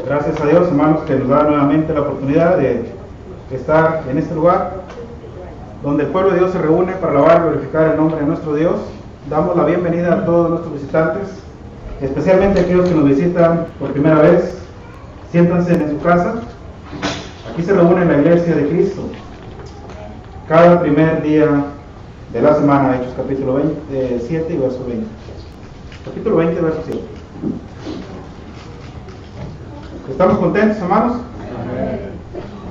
Gracias a Dios, hermanos, que nos da nuevamente la oportunidad de estar en este lugar donde el pueblo de Dios se reúne para alabar y glorificar el nombre de nuestro Dios. Damos la bienvenida a todos nuestros visitantes, especialmente a aquellos que nos visitan por primera vez. Siéntanse en su casa. Aquí se reúne la Iglesia de Cristo cada primer día de la semana. Hechos capítulo 7 y verso 20. Capítulo 20, verso 7. ¿Estamos contentos, hermanos?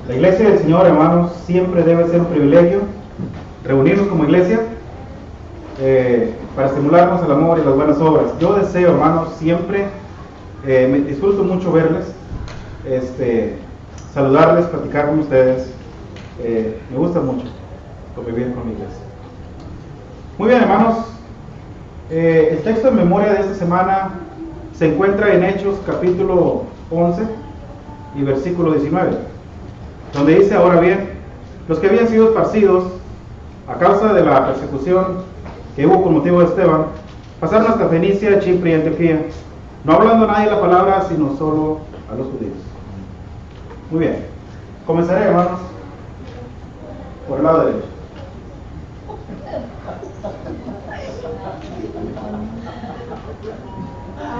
La iglesia del Señor, hermanos, siempre debe ser un privilegio reunirnos como iglesia para estimularnos al amor y las buenas obras. Yo deseo, hermanos, siempre, me disfruto mucho verles, saludarles, platicar con ustedes. Me gusta mucho convivir con mi iglesia. Muy bien, hermanos, el texto de memoria de esta semana se encuentra en Hechos capítulo 11 y versículo 19, donde dice: ahora bien, los que habían sido esparcidos a causa de la persecución que hubo con motivo de Esteban, pasaron hasta Fenicia, Chipre y Antioquía, no hablando a nadie la palabra, sino solo a los judíos. Muy bien, comenzaré, hermanos, por el lado derecho.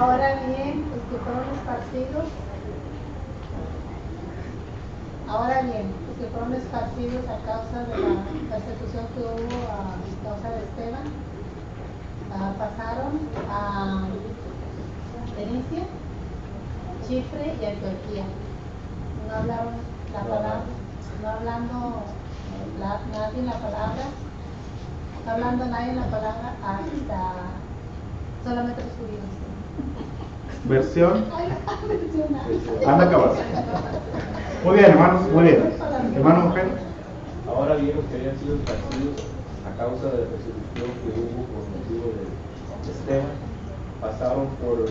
Ahora bien, los que fueron esparcidos a causa de la persecución que hubo a causa de Esteban, pasaron a Fenicia, Chipre y Antioquía. No hablaron la palabra, no hablando nadie la palabra, no hablando nadie la palabra hasta solamente los judíos. Versión Ana Cabas. Muy bien, hermanos, muy bien. Hermano, mujer. Ahora bien, los que habían sido esparcidos a causa de la persecución que hubo por motivo de Esteban, pasaron por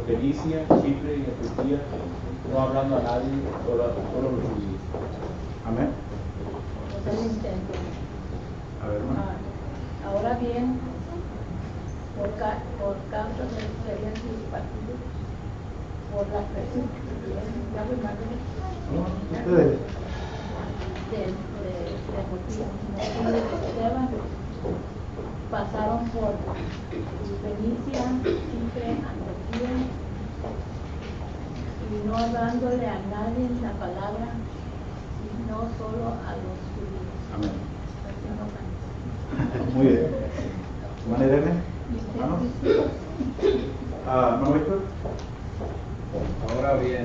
Fenicia, Chipre y Antioquía, no hablando a nadie, solo los judíos. Amén. A ver, hermano. Ahora bien, por causa de los que habían sido esparcidos por la persecución Ustedes. de Esteban, pasaron por Fenicia, Chipre, Antioquía, y no hablándole a nadie la palabra, sino solo a los judíos. Amén. Muy bien. ¿Hermana Irene? ¿Hermanos? ¿Hermano Víctor? Ahora bien,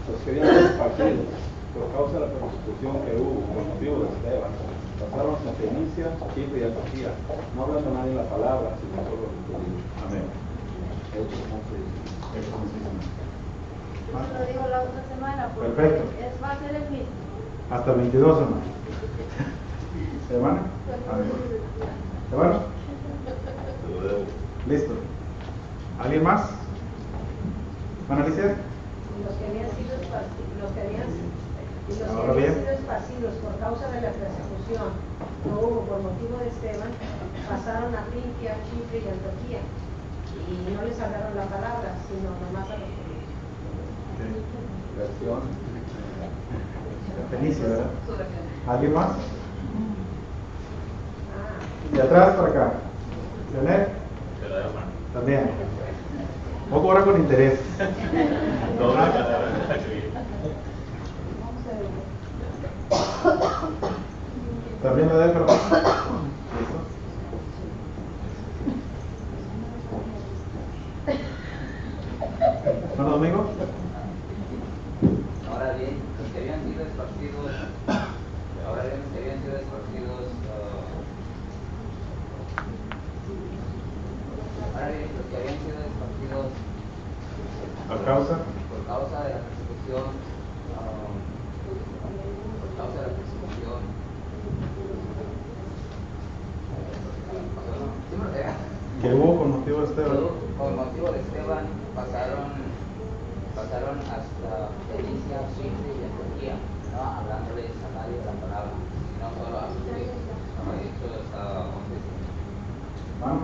los que habían sido esparcidos por causa de la persecución que hubo con motivo de Esteban, pasaron a Fenicia, Chipre y Antioquía, no hablando a nadie la palabra, sino solo los judíos. Amén. Hechos 11. Lo digo la otra semana, porque Perfecto. va a ser el mismo. Hasta 22, hermano. ¿Hermana? Amén. ¿Hermano? Listo. ¿Alguien más? ¿Van a Alicia? Los que habían sido esparcidos por causa de la persecución que hubo por motivo de Esteban, pasaron a Frigia, Chipre y Antioquía, y no les hablaron la palabra, sino nomás a los judíos. Versión. Felicia, ¿verdad? ¿Alguien más? De atrás para acá. ¿Leonel? También. Poco ahora con interés. También lo dejo. ¿Listo? ¿Hermano Domingo? Ahora bien, los que habían sido esparcidos ¿A causa? por causa de la persecución, Que hubo con motivo de Esteban. Con motivo de Esteban pasaron hasta Fenicia, Chipre y Antioquía, no hablándoles a nadie de la palabra, sino solo a sus hijos. Hechos 11. ¿Van?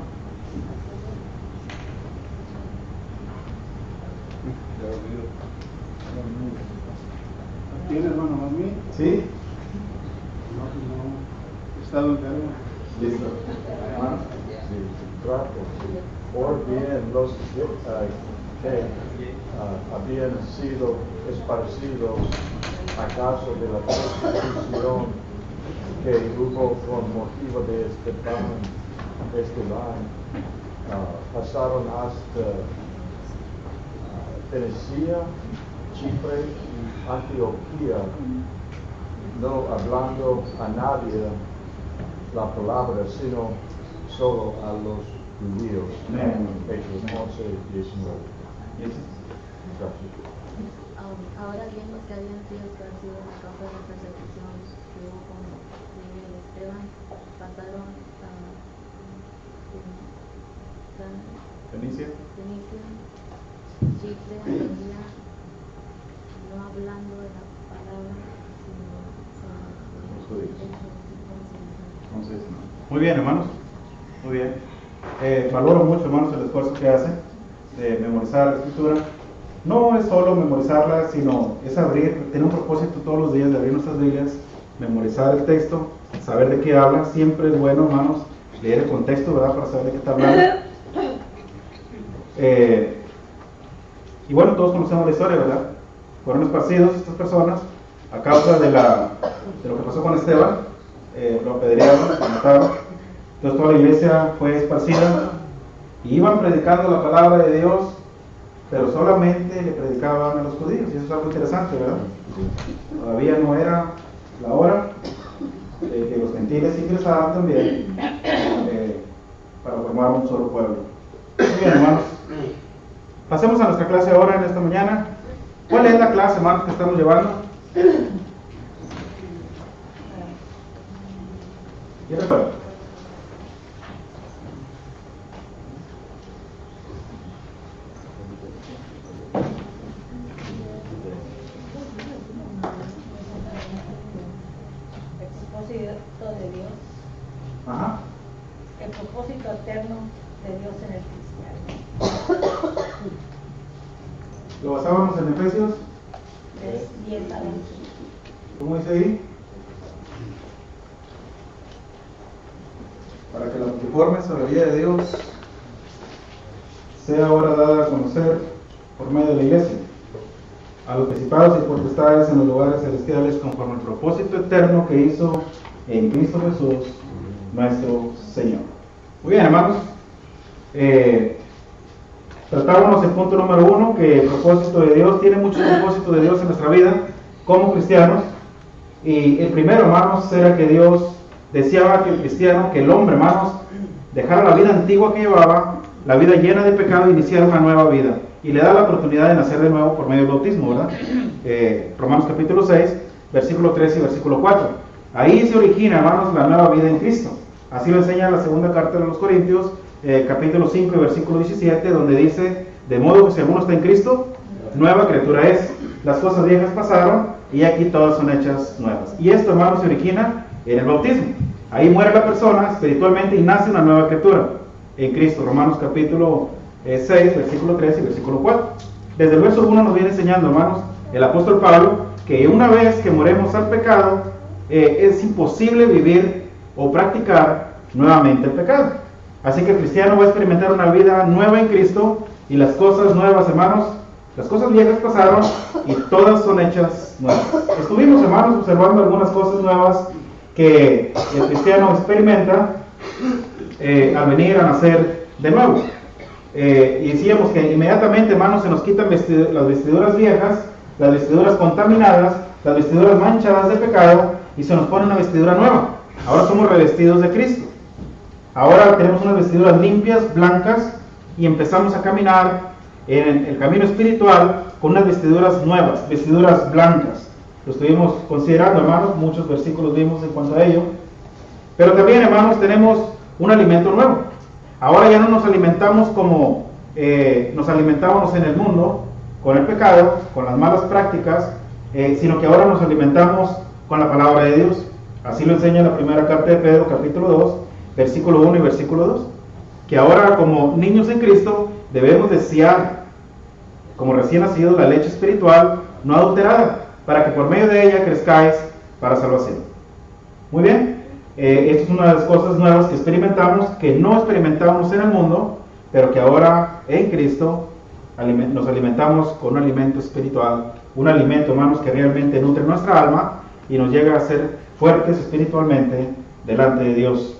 ¿Tiene hermano a mí? ¿Sí? No, estado enfermo. Listo. Hermano. Por bien los que habían sido esparcidos a causa de la persecución que hubo con motivo de Esteban, pasaron hasta Fenicia, Chipre y Antioquía, no hablando a nadie la palabra, sino solo a los judíos. Hechos 11:19. Gracias. Ahora bien, los que habían sido esparcidos a causa de la persecución que hubo con Miguel y Esteban pasaron a Fenicia, Chipre, Antioquía, no hablando de la palabra, sino los judíos. Entonces, muy bien, hermanos. Muy bien. Valoro mucho, hermanos, el esfuerzo que hacen de memorizar la escritura. No es solo memorizarla, sino es tener un propósito todos los días de abrir nuestras Biblias, memorizar el texto, saber de qué habla. Siempre es bueno, hermanos, leer el contexto, ¿verdad? Para saber de qué está hablando. Y bueno, todos conocemos la historia, ¿verdad? Fueron esparcidos estas personas a causa de lo que pasó con Esteban. Lo apedrearon, lo mataron. Entonces toda la iglesia fue esparcida y iban predicando la palabra de Dios, pero solamente le predicaban a los judíos, y eso es algo interesante, ¿verdad? Todavía no era la hora de que los gentiles ingresaran también para formar un solo pueblo. Muy bien, hermanos. Pasemos a nuestra clase ahora en esta mañana. ¿Cuál es la clase, hermanos, que estamos llevando? ¿Quién recuerda? De Dios, Ajá. el propósito eterno de Dios en el cristiano. Lo basábamos en Efesios. 10 a 11. ¿Cómo dice ahí? Para que la multiforme sabiduría de Dios sea ahora dada a conocer por medio de la iglesia a los principados y potestades en los lugares celestiales conforme al propósito eterno que hizo en Cristo Jesús, nuestro Señor. Muy bien, hermanos. Tratábamos el punto número 1, que el propósito de Dios, tiene muchos propósitos de Dios en nuestra vida como cristianos. Y el primero, hermanos, era que Dios deseaba que el cristiano, que el hombre, hermanos, dejara la vida antigua que llevaba, la vida llena de pecado, e iniciara una nueva vida. Y le da la oportunidad de nacer de nuevo por medio del bautismo, ¿verdad? Romanos capítulo 6, versículo 3 y versículo 4. Ahí se origina, hermanos, la nueva vida en Cristo. Así lo enseña la segunda carta de los Corintios, capítulo 5 y versículo 17, donde dice: de modo que si alguno está en Cristo, nueva criatura es. Las cosas viejas pasaron y aquí todas son hechas nuevas. Y esto, hermanos, se origina en el bautismo. Ahí muere la persona espiritualmente y nace una nueva criatura en Cristo. Romanos capítulo 6, versículo 3 y versículo 4. Desde el verso 1 nos viene enseñando, hermanos, el apóstol Pablo, que una vez que moremos al pecado, es imposible vivir o practicar nuevamente el pecado. Así que el cristiano va a experimentar una vida nueva en Cristo, y las cosas nuevas, hermanos, las cosas viejas pasaron y todas son hechas nuevas. Estuvimos, hermanos, observando algunas cosas nuevas que el cristiano experimenta al venir a nacer de nuevo. Y decíamos que inmediatamente, hermanos, se nos quitan las vestiduras viejas, las vestiduras contaminadas, las vestiduras manchadas de pecado, y se nos pone una vestidura nueva. Ahora somos revestidos de Cristo. Ahora tenemos unas vestiduras limpias, blancas, y empezamos a caminar en el camino espiritual con unas vestiduras nuevas, vestiduras blancas. Lo estuvimos considerando, hermanos, muchos versículos vimos en cuanto a ello. Pero también, hermanos, tenemos un alimento nuevo. Ahora ya no nos alimentamos como nos alimentábamos en el mundo, con el pecado, con las malas prácticas, sino que ahora nos alimentamos con la palabra de Dios. Así lo enseña la primera carta de Pedro, capítulo 2, versículo 1 y versículo 2. Que ahora, como niños en Cristo, debemos desear como recién nacidos, la leche espiritual no adulterada, para que por medio de ella crezcáis para salvación. Muy bien, esto es una de las cosas nuevas que experimentamos, que no experimentábamos en el mundo, pero que ahora en Cristo nos alimentamos con un alimento espiritual, un alimento, hermanos, que realmente nutre nuestra alma y nos llega a ser fuertes espiritualmente delante de Dios.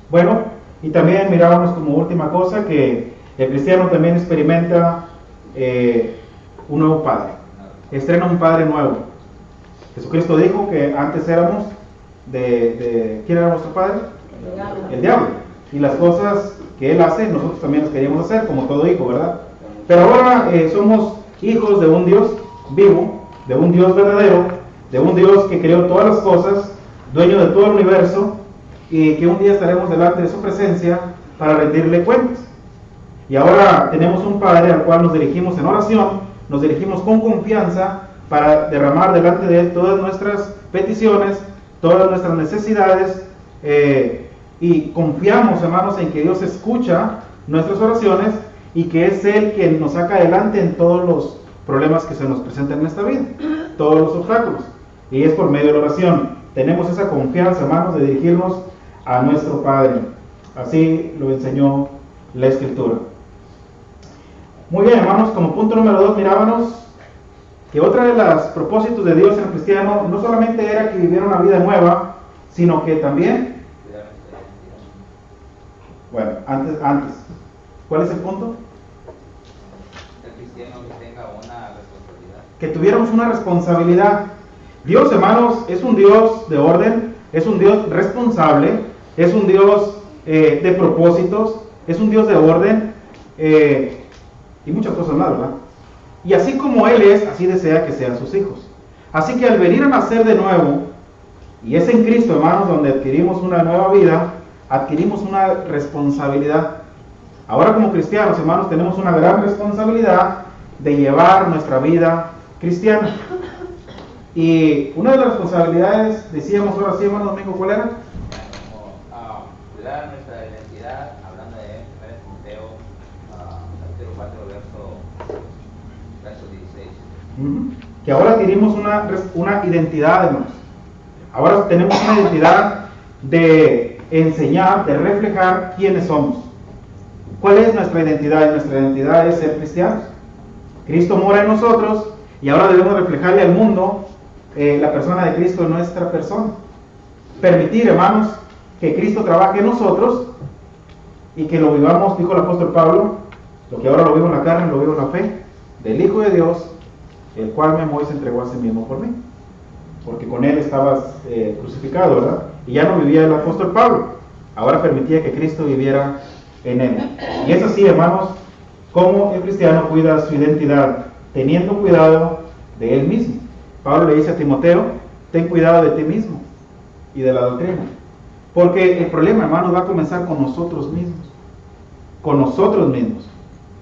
Bueno, y también mirábamos como última cosa que el cristiano también experimenta un nuevo Padre, estrena un Padre nuevo. Jesucristo dijo que antes éramos ¿quién era nuestro Padre? El diablo. Y las cosas que Él hace, nosotros también las queríamos hacer, como todo hijo, ¿verdad? Pero ahora somos hijos de un Dios vivo, de un Dios verdadero, de un Dios que creó todas las cosas, dueño de todo el universo, y que un día estaremos delante de su presencia para rendirle cuentas. Y ahora tenemos un Padre al cual nos dirigimos en oración, nos dirigimos con confianza para derramar delante de Él todas nuestras peticiones, todas nuestras necesidades, y confiamos, hermanos, en que Dios escucha nuestras oraciones y que es Él quien nos saca adelante en todos los problemas que se nos presentan en esta vida, todos los obstáculos, y es por medio de la oración. Tenemos esa confianza, hermanos, de dirigirnos a nuestro Padre. Así lo enseñó la Escritura. Muy bien, hermanos, como punto número 2 mirábamos que otra de los propósitos de Dios en el cristiano no solamente era que viviera una vida nueva, sino que también, bueno, antes, ¿cuál es el punto? El cristiano que tenga una responsabilidad. Que tuviéramos una responsabilidad. Dios, hermanos, es un Dios de orden, es un Dios responsable, es un Dios de propósitos, es un Dios de orden, y muchas cosas más, ¿verdad? Y así como Él es, así desea que sean sus hijos. Así que al venir a nacer de nuevo, y es en Cristo, hermanos, donde adquirimos una nueva vida, adquirimos una responsabilidad. Ahora como cristianos, hermanos, tenemos una gran responsabilidad de llevar nuestra vida cristiana. Y una de las responsabilidades, decíamos ahora sí, hermano Domingo, ¿cuál era? Cuidar nuestra identidad, hablando de 1 Timoteo, capítulo 4, verso 16. Que ahora adquirimos una identidad, hermanos. Ahora tenemos una identidad de enseñar, de reflejar quiénes somos. ¿Cuál es nuestra identidad? Nuestra identidad es ser cristianos. Cristo mora en nosotros y ahora debemos reflejarle al mundo la persona de Cristo en nuestra persona. Permitir, hermanos, que Cristo trabaje en nosotros y que lo vivamos, dijo el apóstol Pablo, lo que ahora lo vivo en la carne, lo vivo en la fe, del Hijo de Dios, el cual me amó y se entregó a sí mismo por mí. Porque con Él estabas crucificado, ¿verdad? Y ya no vivía el apóstol Pablo, ahora permitía que Cristo viviera en él. Y es así, hermanos, como el cristiano cuida su identidad, teniendo cuidado de él mismo. Pablo le dice a Timoteo, ten cuidado de ti mismo y de la doctrina. Porque el problema, hermanos, va a comenzar con nosotros mismos. Con nosotros mismos.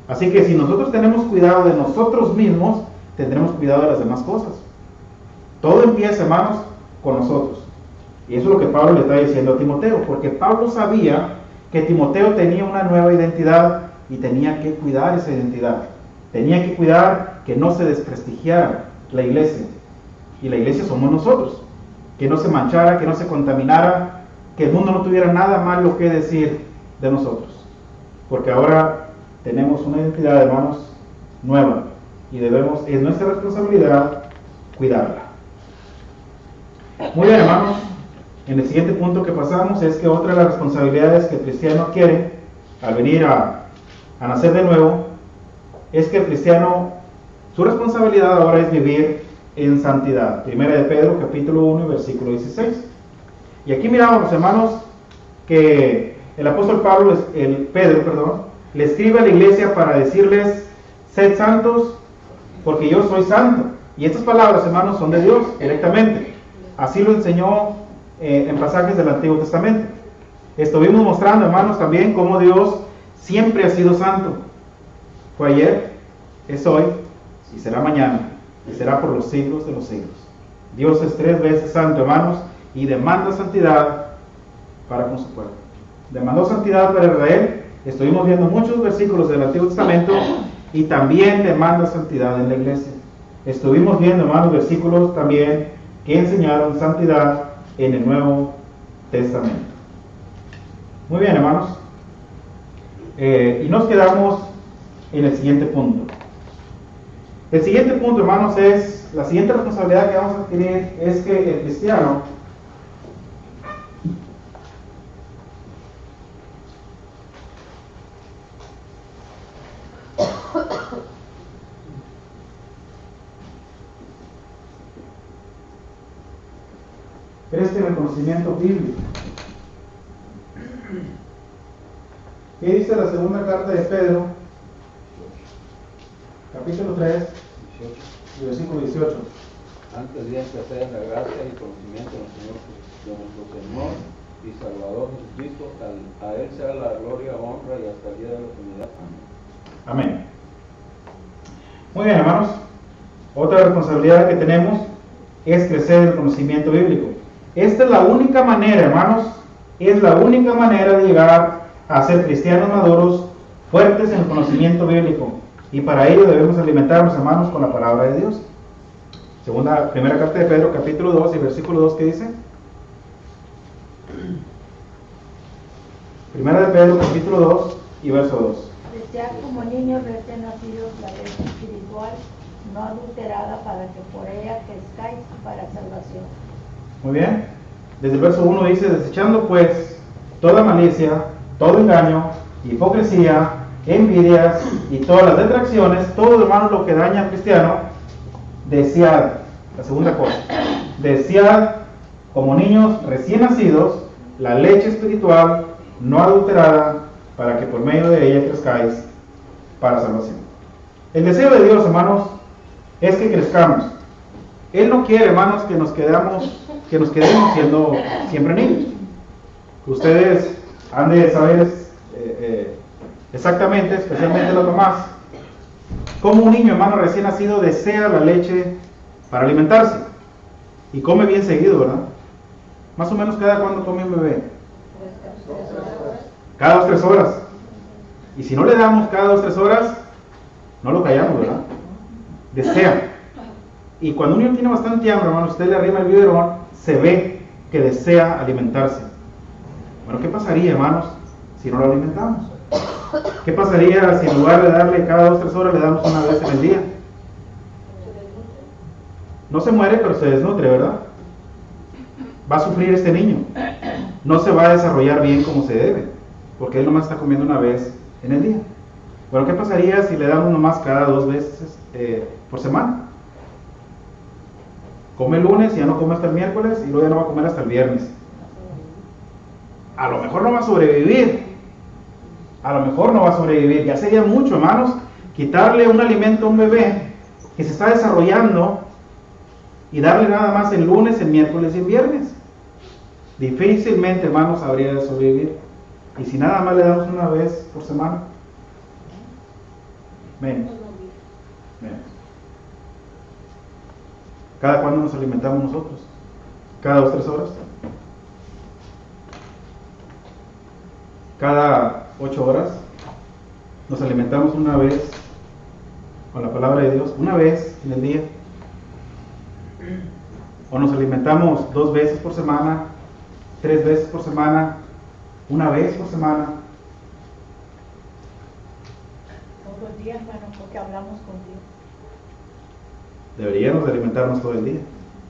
Así que si nosotros tenemos cuidado de nosotros mismos, tendremos cuidado de las demás cosas. Todo empieza, hermanos, con nosotros. Y eso es lo que Pablo le está diciendo a Timoteo, porque Pablo sabía que Timoteo tenía una nueva identidad y tenía que cuidar esa identidad. Tenía que cuidar que no se desprestigiara la iglesia. Y la iglesia somos nosotros. Que no se manchara, que no se contaminara, que el mundo no tuviera nada malo que decir de nosotros. Porque ahora tenemos una identidad, hermanos, nueva. Y debemos, es nuestra responsabilidad, cuidarla. Muy bien, hermanos. En el siguiente punto que pasamos es que otra de las responsabilidades que el cristiano adquiere al venir a nacer de nuevo es que el cristiano, su responsabilidad ahora es vivir en santidad. Primera de Pedro, capítulo 1, versículo 16. Y aquí miramos, hermanos, que el apóstol Pablo, Pedro, le escribe a la iglesia para decirles, sed santos porque yo soy santo. Y estas palabras, hermanos, son de Dios directamente. Así lo enseñó en pasajes del Antiguo Testamento. Estuvimos mostrando, hermanos, también cómo Dios siempre ha sido santo. Fue ayer, es hoy y será mañana y será por los siglos de los siglos. Dios es 3 veces santo, hermanos, y demanda santidad para con su pueblo. Demandó santidad para Israel. Estuvimos viendo muchos versículos del Antiguo Testamento y también demanda santidad en la iglesia. Estuvimos viendo, hermanos, versículos también que enseñaron santidad en el Nuevo Testamento. Muy bien, hermanos. Y nos quedamos en el siguiente punto. El siguiente punto, hermanos, es la siguiente responsabilidad que vamos a adquirir es que el cristiano crezca en el conocimiento bíblico. ¿Qué dice la segunda carta de Pedro? Capítulo 3, y versículo 18. Antes bien crecer en la gracia y conocimiento de nuestro Señor y Salvador Jesucristo, a Él sea la gloria, honra y hasta el día de la eternidad. Amén. Amén. Muy bien, hermanos. Otra responsabilidad que tenemos es crecer en el conocimiento bíblico. Esta es la única manera, hermanos, es la única manera de llegar a ser cristianos maduros, fuertes en el conocimiento bíblico. Y para ello debemos alimentarnos, hermanos, con la palabra de Dios. Primera carta de Pedro, capítulo 2 y versículo 2, ¿qué dice? Primera de Pedro, capítulo 2 y verso 2. Desead como niños recién nacidos la leche espiritual, no adulterada, para que por ella crezcáis para salvación. Muy bien. Desde el verso 1 dice, desechando pues toda malicia, todo engaño, hipocresía, envidias y todas las detracciones, todo, hermano, lo que daña al cristiano, desead, la segunda cosa, desead como niños recién nacidos la leche espiritual no adulterada, para que por medio de ella crezcáis para salvación. El deseo de Dios, hermanos, es que crezcamos. Él no quiere, hermanos, que nos quedemos siendo siempre niños. Ustedes han de saber exactamente, especialmente las mamás, cómo un niño, hermano, recién nacido desea la leche para alimentarse y come bien seguido, ¿verdad? Más o menos cada cuando come un bebé. Cada 2-3 horas. Y si no le damos cada 2-3 horas, no lo callamos, ¿verdad? Desea. Y cuando un niño tiene bastante hambre, hermano, usted le arrima el biberón, se ve que desea alimentarse. Bueno, ¿qué pasaría, hermanos, si no lo alimentamos? ¿Qué pasaría si en lugar de darle cada 2-3 horas le damos una vez en el día? No se muere, pero se desnutre, ¿verdad? Va a sufrir este niño. No se va a desarrollar bien como se debe, porque él nomás está comiendo una vez en el día. Bueno, ¿qué pasaría si le damos nomás cada 2 veces por semana? Come el lunes y ya no come hasta el miércoles, y luego ya no va a comer hasta el viernes. A lo mejor no va a sobrevivir. A lo mejor no va a sobrevivir. Ya sería mucho, hermanos, quitarle un alimento a un bebé que se está desarrollando y darle nada más el lunes, el miércoles y el viernes. Difícilmente, hermanos, habría de sobrevivir. Y si nada más le damos una vez por semana, menos. ¿Cada cuándo nos alimentamos nosotros? ¿Cada 2-3 horas? ¿Cada 8 horas? ¿Nos alimentamos una vez con la palabra de Dios? ¿Una vez en el día? ¿O nos alimentamos 2 veces por semana? 3 veces por semana? ¿Una vez por semana? Todos los días, hermano, porque hablamos con Dios. Deberíamos de alimentarnos todo el día,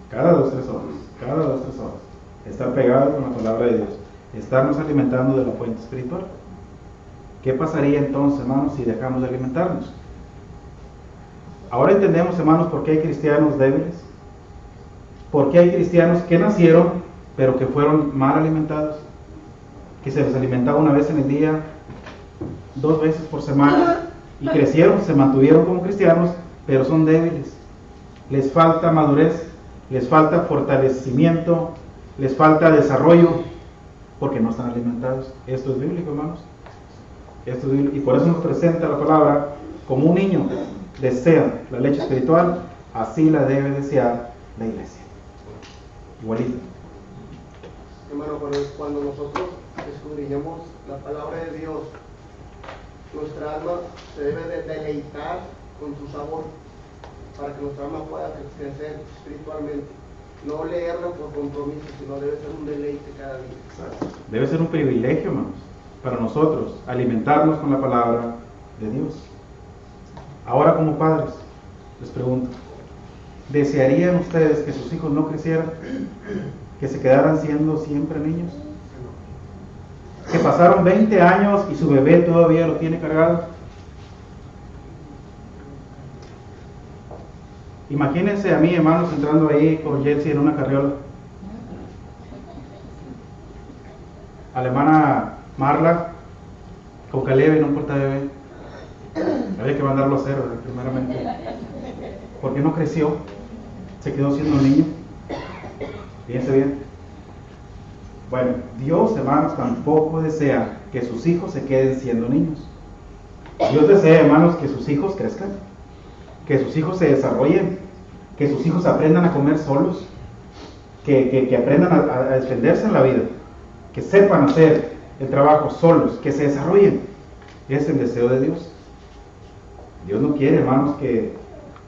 cada 2-3 horas, cada 2-3 horas, estar pegados con la palabra de Dios, estarnos alimentando de la fuente espiritual. ¿Qué pasaría entonces, hermanos, si dejamos de alimentarnos? Ahora entendemos, hermanos, por qué hay cristianos débiles, por qué hay cristianos que nacieron, pero que fueron mal alimentados, que se les alimentaba una vez en el día, 2 veces por semana, y crecieron, se mantuvieron como cristianos, pero son débiles. Les falta madurez, les falta fortalecimiento, les falta desarrollo, porque no están alimentados. Esto es bíblico, hermanos. Esto es bíblico. Y por eso nos presenta la palabra como un niño desea la leche espiritual, así la debe desear la iglesia. Igualito. Hermano, cuando nosotros escudriñamos la palabra de Dios, nuestra alma se debe de deleitar con su sabor para que nuestra alma pueda crecer espiritualmente. No leerlo por compromiso, sino debe ser un deleite cada día. Exacto. Debe ser un privilegio, hermanos, para nosotros alimentarnos con la palabra de Dios. Ahora, como padres, les pregunto, ¿desearían ustedes que sus hijos no crecieran? ¿Que se quedaran siendo siempre niños? ¿Que pasaron 20 años y su bebé todavía lo tiene cargado? Imagínense a mí, hermanos, entrando ahí con Jesse en una carriola. A la hermana Marla con Caleb en un portabebé. Había que mandarlo a hacer, ¿verdad? Primeramente. Porque no creció, se quedó siendo un niño. Fíjense bien. Bueno, Dios, hermanos, tampoco desea que sus hijos se queden siendo niños. Dios desea, hermanos, que sus hijos crezcan, que sus hijos se desarrollen, que sus hijos aprendan a comer solos, que aprendan a defenderse en la vida, que sepan hacer el trabajo solos, que se desarrollen. Es el deseo de Dios. Dios no quiere, hermanos, que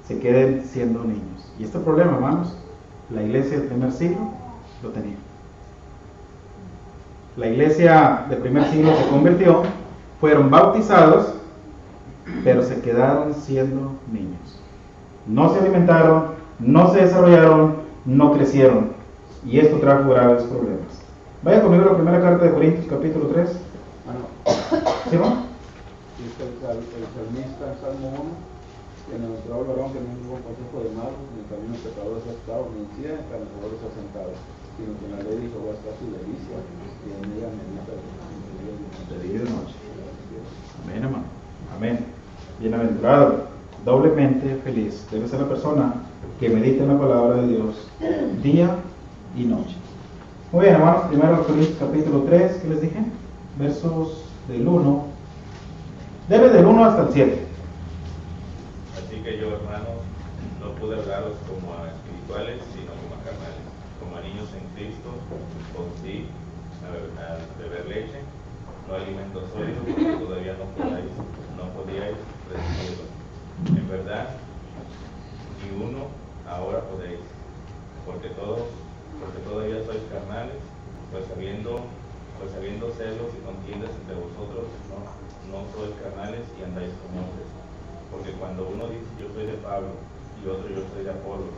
se queden siendo niños. Y este problema, hermanos, la iglesia del primer siglo lo tenía. La iglesia del primer siglo se convirtió, fueron bautizados, pero se quedaron siendo niños. No se alimentaron, no se desarrollaron, no crecieron. Y esto trajo graves problemas. Vaya conmigo a la primera carta de Corintios, capítulo 3. ¿Sí, no? Dice el salmista en Salmo 1: bienaventurado el varón que no tuvo consejo de malos, ni en camino de pecadores ha estado, ni en silla de escarnecedores ha sentado, sino que en la ley de Jehová está su delicia, y en ella medita de día y de noche. Amén, hermano. Amén. Bienaventurado, doblemente feliz debe ser la persona que medite en la palabra de Dios día y noche. Muy bien, hermanos, primero Corintios capítulo 3, ¿qué les dije? Versos del 1, debe del 1 hasta el 7. Así que yo, hermanos, no pude hablaros como a espirituales, sino como a carnales, como a niños en Cristo. Os di a beber leche, no alimento sólido, porque todavía no podíais recibirlo. En verdad, ni uno ahora podéis, porque todavía sois carnales, pues habiendo celos y contiendas entre vosotros, no sois carnales y andáis como hombres. Porque cuando uno dice yo soy de Pablo y otro yo soy de Apolos,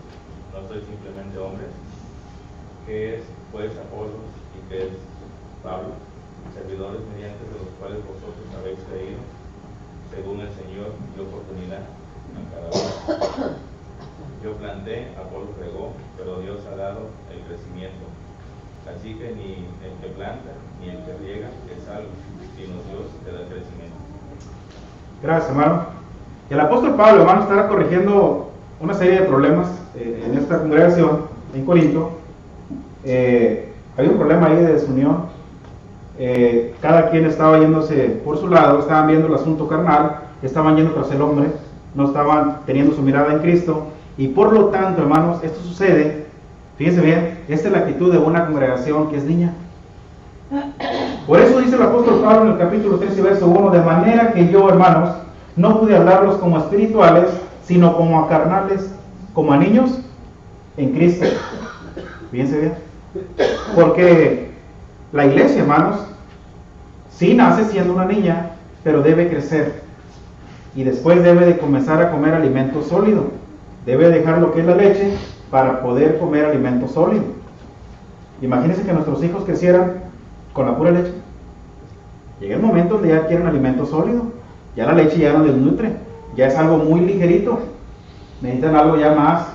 ¿no sois simplemente hombres? ¿Qué es pues Apolos y qué es Pablo? Servidores mediante de los cuales vosotros habéis creído, según el Señor dio oportunidad a cada uno. Yo planté, Apolo regó, pero Dios ha dado el crecimiento. Así que ni el que planta ni el que riega es algo, sino Dios que da el crecimiento. Gracias, hermano. El apóstol Pablo, hermano, estará corrigiendo una serie de problemas en esta congregación en Corinto. Había un problema ahí de desunión. Cada quien estaba yéndose por su lado, estaban viendo el asunto carnal, estaban yendo tras el hombre, no estaban teniendo su mirada en Cristo. Y por lo tanto, hermanos, esto sucede, fíjense bien, esta es la actitud de una congregación que es niña. Por eso dice el apóstol Pablo en el capítulo 13, verso 1, de manera que yo, hermanos, no pude hablarlos como espirituales, sino como a carnales, como a niños en Cristo. Fíjense bien. Porque la iglesia, hermanos, sí nace siendo una niña, pero debe crecer. Y después debe de comenzar a comer alimento sólido. Debe dejar lo que es la leche para poder comer alimento sólido. Imagínense que nuestros hijos crecieran con la pura leche. Llega el momento donde ya quieren alimento sólido. Ya la leche ya no les nutre. Ya es algo muy ligerito. Necesitan algo ya más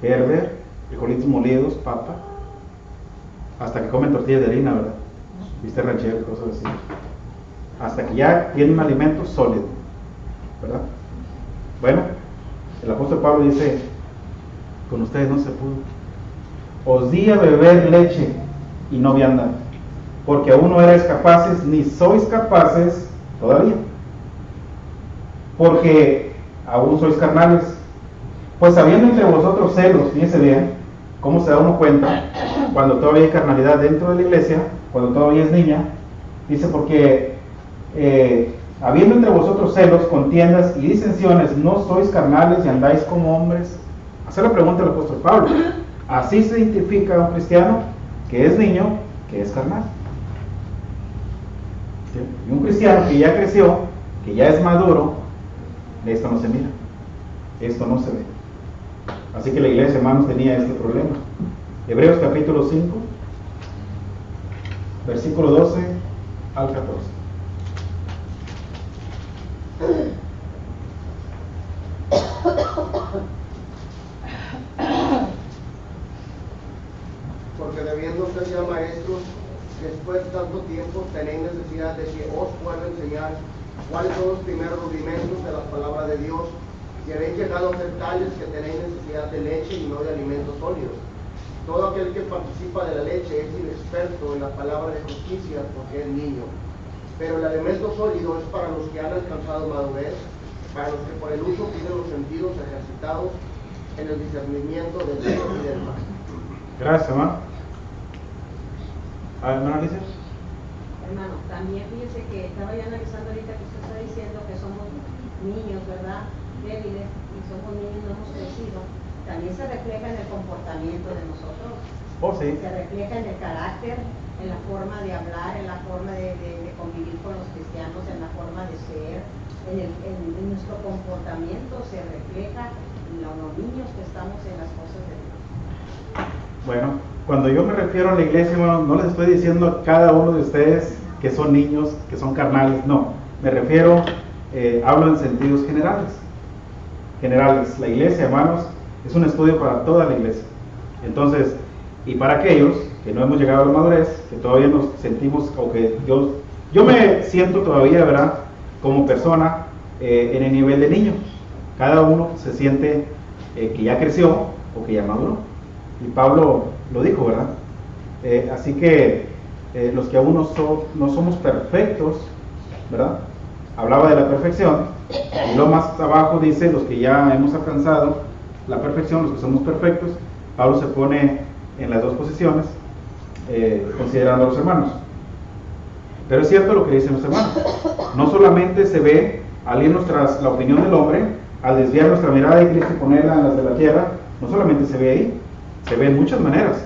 verde, frijolitos molidos, papa. Hasta que comen tortillas de harina, ¿verdad? Viste ranchero, cosas así. Hasta que ya tienen un alimento sólido, ¿verdad? Bueno, el apóstol Pablo dice, con ustedes no se pudo. Os di a beber leche y no vianda, porque aún no erais capaces, ni sois capaces todavía, porque aún sois carnales. Pues habiendo entre vosotros celos, fíjense bien, cómo se da uno cuenta cuando todavía hay carnalidad dentro de la iglesia, cuando todavía es niña. Dice, porque habiendo entre vosotros celos, contiendas y disensiones, ¿no sois carnales y andáis como hombres? Hace la pregunta el apóstol Pablo. Así se identifica a un cristiano que es niño, que es carnal. ¿Sí? Y un cristiano que ya creció, que ya es maduro, esto no se mira, esto no se ve. Así que la iglesia, hermanos, tenía este problema. Hebreos capítulo 5, versículo 12 al 14. Porque debiendo ser ya maestros, después de tanto tiempo tenéis necesidad de que os pueda enseñar cuáles son los primeros rudimentos de la palabra de Dios, y habéis llegado a ser tales que tenéis necesidad de leche y no de alimentos sólidos. Todo aquel que participa de la leche es inexperto en la palabra de justicia porque es niño. Pero el alimento sólido es para los que han alcanzado madurez, para los que por el uso tienen los sentidos ejercitados en el discernimiento del bien y del mal. Gracias, hermano. ¿Hermana Alicia? Hermano, también fíjese que estaba yo analizando ahorita que usted está diciendo que somos niños, ¿verdad? Débiles, y somos niños, no hemos crecido. También se refleja en el comportamiento de nosotros. Oh, sí. Se refleja en el carácter, en la forma de hablar, en la forma de convivir con los cristianos, en la forma de ser, en nuestro comportamiento se refleja en los niños que estamos en las cosas de Dios. Bueno, cuando yo me refiero a la iglesia, hermano, no les estoy diciendo a cada uno de ustedes que son niños, que son carnales, no. Me refiero, hablo en sentidos generales. Generales. La iglesia, hermanos, es un estudio para toda la iglesia. Entonces, y para aquellos que no hemos llegado a la madurez, que todavía nos sentimos, o que yo me siento todavía, ¿verdad?, como persona en el nivel de niño. Cada uno se siente que ya creció o que ya maduró. Y Pablo lo dijo, ¿verdad? Así que los que aún no somos perfectos, ¿verdad? Hablaba de la perfección, y lo más abajo dice los que ya hemos alcanzado la perfección, los que somos perfectos. Pablo se pone en las dos posiciones, considerando a los hermanos. Pero es cierto lo que dicen los hermanos. No solamente se ve al irnos tras la opinión del hombre, al desviar nuestra mirada de Cristo y ponerla en las de la tierra, no solamente se ve ahí, se ve en muchas maneras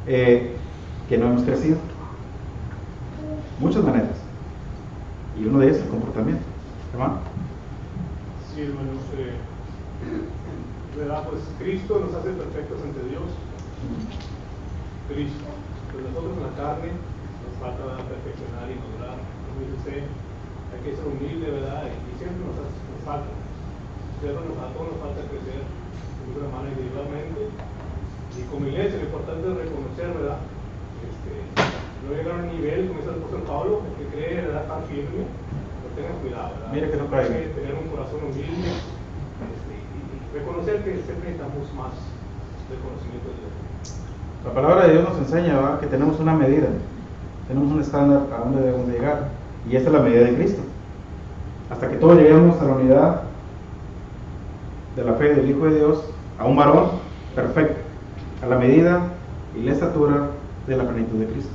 que no hemos crecido. Muchas maneras. Y uno de ellas es el comportamiento. ¿Hermano? Sí, hermanos. ¿Verdad? Pues Cristo nos hace perfectos ante Dios. Cristo. Pues nosotros en la carne nos falta perfeccionar y madurar. Como dice usted, hay que ser humilde, ¿verdad? Y siempre nos falta. Siempre a todos nos falta crecer de alguna manera individualmente. Y como iglesia, lo importante es reconocer, ¿verdad? No llegar a un nivel, como dice el apóstol Pablo, que cree, ¿verdad?, tan firme, pero tengan cuidado, ¿verdad? Mira que no caiga. Hay que tener un corazón humilde y reconocer que siempre necesitamos más del conocimiento de Dios. La palabra de Dios nos enseña, ¿verdad?, que tenemos una medida, tenemos un estándar a donde debemos de llegar, y esta es la medida de Cristo. Hasta que todos lleguemos a la unidad de la fe del Hijo de Dios, a un varón perfecto, a la medida y la estatura de la plenitud de Cristo.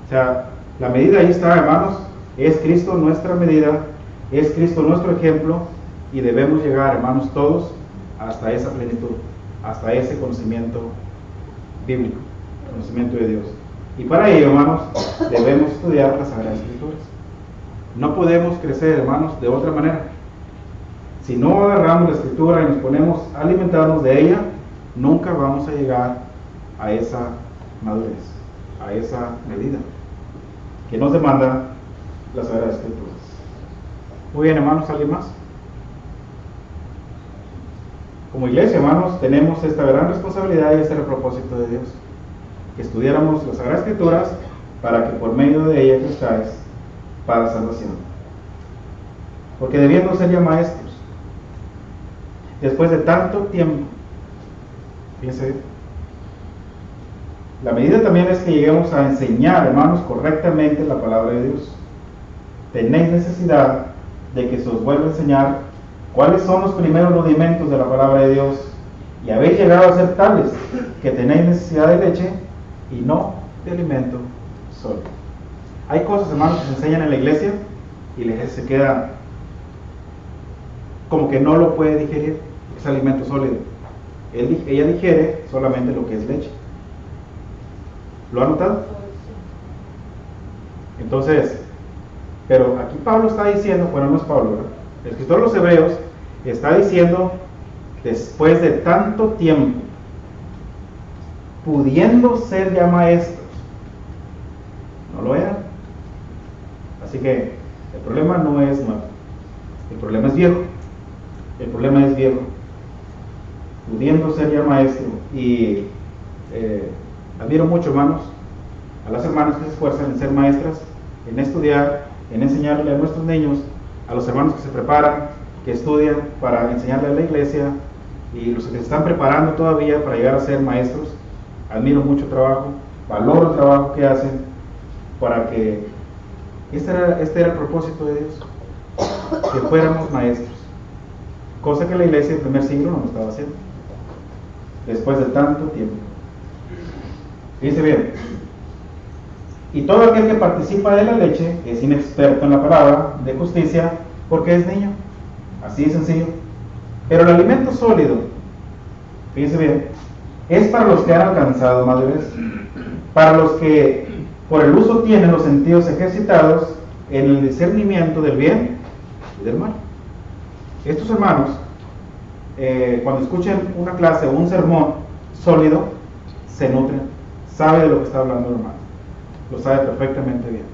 O sea, la medida ahí está, hermanos. Es Cristo nuestra medida, es Cristo nuestro ejemplo, y debemos llegar, hermanos, todos hasta esa plenitud, hasta ese conocimiento bíblico, conocimiento de Dios. Y para ello, hermanos, debemos estudiar las Sagradas Escrituras. No podemos crecer, hermanos, de otra manera. Si no agarramos la Escritura y nos ponemos a alimentarnos de ella, nunca vamos a llegar a esa madurez, a esa medida que nos demanda las Sagradas Escrituras. Muy bien, hermanos, ¿alguien más? Como iglesia, hermanos, tenemos esta gran responsabilidad y este era el propósito de Dios, que estudiáramos las Sagradas Escrituras para que por medio de ellas crezcáis para salvación. Porque debiendo ser ya maestros, después de tanto tiempo, fíjense, la medida también es que lleguemos a enseñar, hermanos, correctamente la palabra de Dios. Tenéis necesidad de que se os vuelva a enseñar cuáles son los primeros rudimentos de la palabra de Dios, y habéis llegado a ser tales que tenéis necesidad de leche y no de alimento sólido. Hay cosas, hermanos, que se enseñan en la iglesia y la iglesia se queda como que no lo puede digerir, es alimento sólido. Ella digiere solamente lo que es leche. ¿Lo ha notado? Entonces, pero aquí Pablo está diciendo, bueno, no es Pablo, ¿verdad? El escritor de los Hebreos está diciendo, después de tanto tiempo, pudiendo ser ya maestros, no lo eran. Así que el problema no es nuevo, el problema es viejo. El problema es viejo, pudiendo ser ya maestro. Y admiro mucho, hermanos, a las hermanas que se esfuerzan en ser maestras, en estudiar, en enseñarle a nuestros niños, a los hermanos que se preparan, que estudian para enseñarle a la iglesia, y los que se están preparando todavía para llegar a ser maestros. Admiro mucho el trabajo, valoro el trabajo que hacen, para que este era el propósito de Dios, que fuéramos maestros, cosa que la iglesia del primer siglo no lo estaba haciendo, después de tanto tiempo. Dice bien, y todo aquel que participa de la leche es inexperto en la palabra de justicia, porque es niño, así de sencillo. Pero el alimento sólido, fíjense bien, es para los que han alcanzado madurez, para los que por el uso tienen los sentidos ejercitados en el discernimiento del bien y del mal. Estos hermanos, cuando escuchen una clase o un sermón sólido, se nutren, sabe de lo que está hablando el hermano, lo sabe perfectamente bien.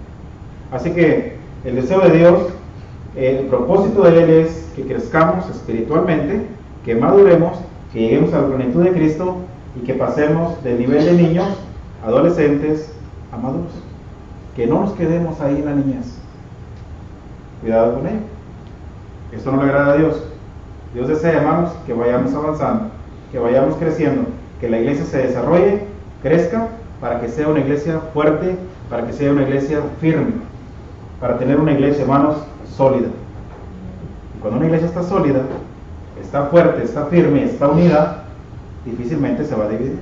Así que el deseo de Dios, el propósito de Él es que crezcamos espiritualmente, que maduremos, que lleguemos a la plenitud de Cristo y que pasemos del nivel de niños, adolescentes, a maduros. Que no nos quedemos ahí en la niñez. Cuidado con ello. Esto no le agrada a Dios. Dios desea, hermanos, que vayamos avanzando, que vayamos creciendo, que la iglesia se desarrolle, crezca, para que sea una iglesia fuerte, para que sea una iglesia firme, para tener una iglesia, hermanos, sólida. Y cuando una iglesia está sólida, está fuerte, está firme, está unida, difícilmente se va a dividir.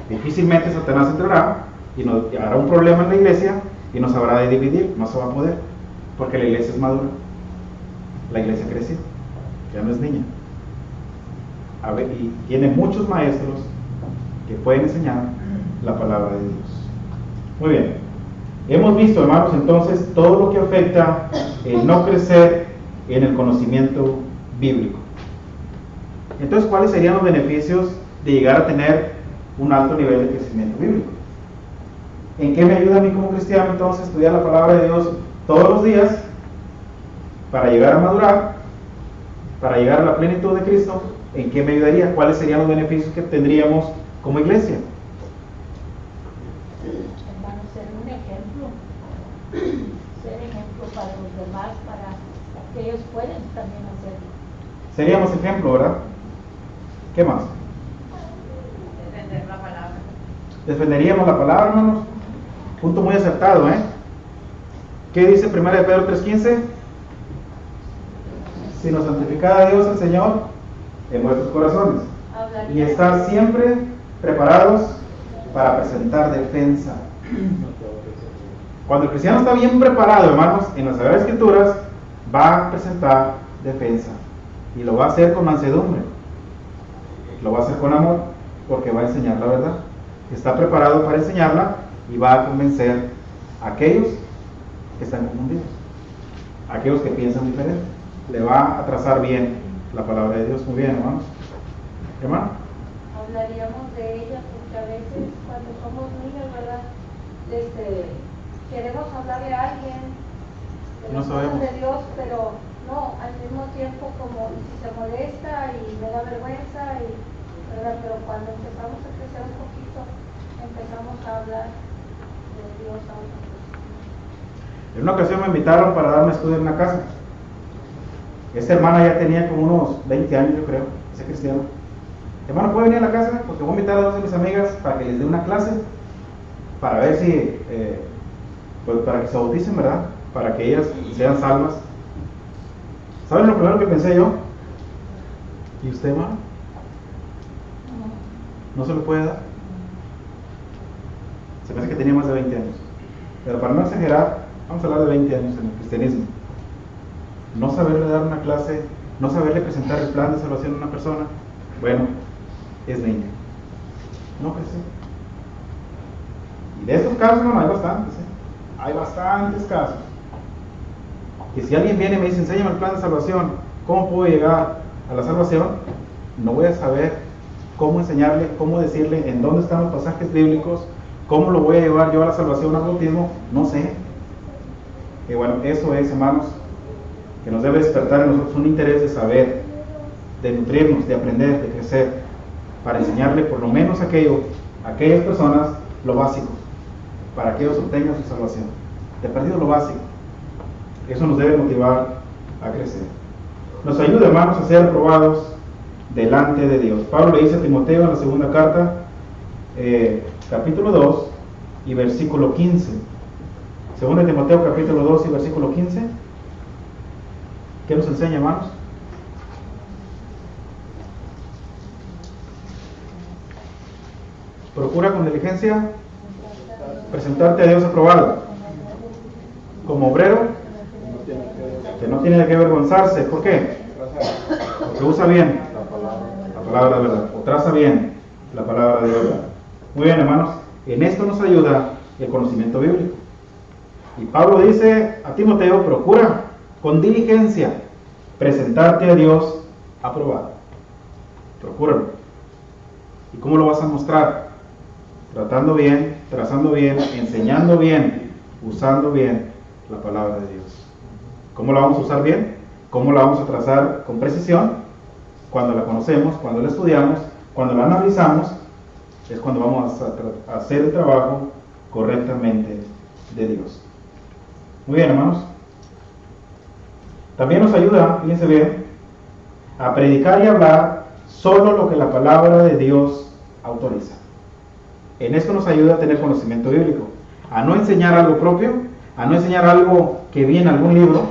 Difícilmente Satanás entrará y nos hará un problema en la iglesia y nos habrá de dividir, no se va a poder, porque la iglesia es madura, la iglesia creció, ya no es niña. Y tiene muchos maestros que pueden enseñar la palabra de Dios. Muy bien, hemos visto, hermanos, entonces todo lo que afecta el no crecer en el conocimiento bíblico. Entonces, ¿cuáles serían los beneficios de llegar a tener un alto nivel de crecimiento bíblico? ¿En qué me ayuda a mí como cristiano entonces estudiar la palabra de Dios todos los días para llegar a madurar, para llegar a la plenitud de Cristo? ¿En qué me ayudaría? ¿Cuáles serían los beneficios que tendríamos como iglesia? Hermano, ser un ejemplo para los demás, para que ellos puedan también hacerlo. Seríamos ejemplo, ¿verdad? ¿Qué más? Defender la palabra. Defenderíamos la palabra, hermanos. Punto muy acertado, ¿eh? ¿Qué dice 1 Pedro 3:15? Sino santificad a Dios el Señor en vuestros corazones y estar siempre preparados para presentar defensa. Cuando el cristiano está bien preparado, hermanos, en las Sagradas Escrituras, va a presentar defensa y lo va a hacer con mansedumbre, lo va a hacer con amor, porque va a enseñar la verdad. Está preparado para enseñarla y va a convencer a aquellos que están confundidos, a aquellos que piensan diferente. Le va a trazar bien la palabra de Dios. Muy bien, hermanos. Hermano. Hablaríamos de ella porque a veces cuando somos niños, ¿verdad? Queremos hablarle a alguien de No las sabemos. cosas de Dios, pero no, al mismo tiempo como si se molesta y me da vergüenza, ¿verdad? Pero cuando empezamos a crecer un poquito, empezamos a hablar de Dios a otras personas. En una ocasión me invitaron para darme estudio en una casa. Esta hermana ya tenía como unos 20 años, yo creo, ese cristiano. Hermano, ¿puede venir a la casa? Porque voy a invitar a dos de mis amigas para que les dé una clase, para ver si, pues para que se bauticen, ¿verdad? Para que ellas sean salvas. ¿Saben lo primero que pensé yo? ¿Y usted, hermano? ¿No se lo puede dar? Se me hace que tenía más de 20 años. Pero para no exagerar, vamos a hablar de 20 años en el cristianismo. no saberle dar una clase, no saberle presentar el plan de salvación a una persona, bueno, es niño. No creció. Y de estos casos, no, hay bastantes, hay bastantes casos. Que si alguien viene y me dice, enséñame el plan de salvación, ¿cómo puedo llegar a la salvación? No voy a saber cómo enseñarle, cómo decirle en dónde están los pasajes bíblicos, cómo lo voy a llevar yo a la salvación, al bautismo, no sé. Y bueno, eso es, hermanos, que nos debe despertar en nosotros un interés de saber, de nutrirnos, de aprender, de crecer, para enseñarle por lo menos a aquellas personas lo básico, para que ellos obtengan su salvación. De perdido lo básico. Eso nos debe motivar a crecer. Nos ayuda, hermanos, a ser aprobados delante de Dios. Pablo le dice a Timoteo en la segunda carta, capítulo 2 y versículo 15. Segunda de Timoteo, capítulo 2 y versículo 15. ¿Qué nos enseña, hermanos? Procura con diligencia presentarte a Dios aprobado, como obrero que no tiene de qué avergonzarse. ¿Por qué? Porque usa bien la palabra de verdad, o traza bien la palabra de verdad. Muy bien, hermanos, en esto nos ayuda el conocimiento bíblico. Y Pablo dice a Timoteo, procura con diligencia presentarte a Dios aprobado. Procúralo. ¿Y cómo lo vas a mostrar? Tratando bien, trazando bien, enseñando bien, usando bien la palabra de Dios. ¿Cómo la vamos a usar bien? ¿Cómo la vamos a trazar con precisión? Cuando la conocemos, cuando la estudiamos, cuando la analizamos, es cuando vamos a hacer el trabajo correctamente de Dios. Muy bien, hermanos. También nos ayuda, fíjense bien, a predicar y hablar solo lo que la palabra de Dios autoriza. En esto nos ayuda a tener conocimiento bíblico, a no enseñar algo propio, a no enseñar algo que vi en algún libro.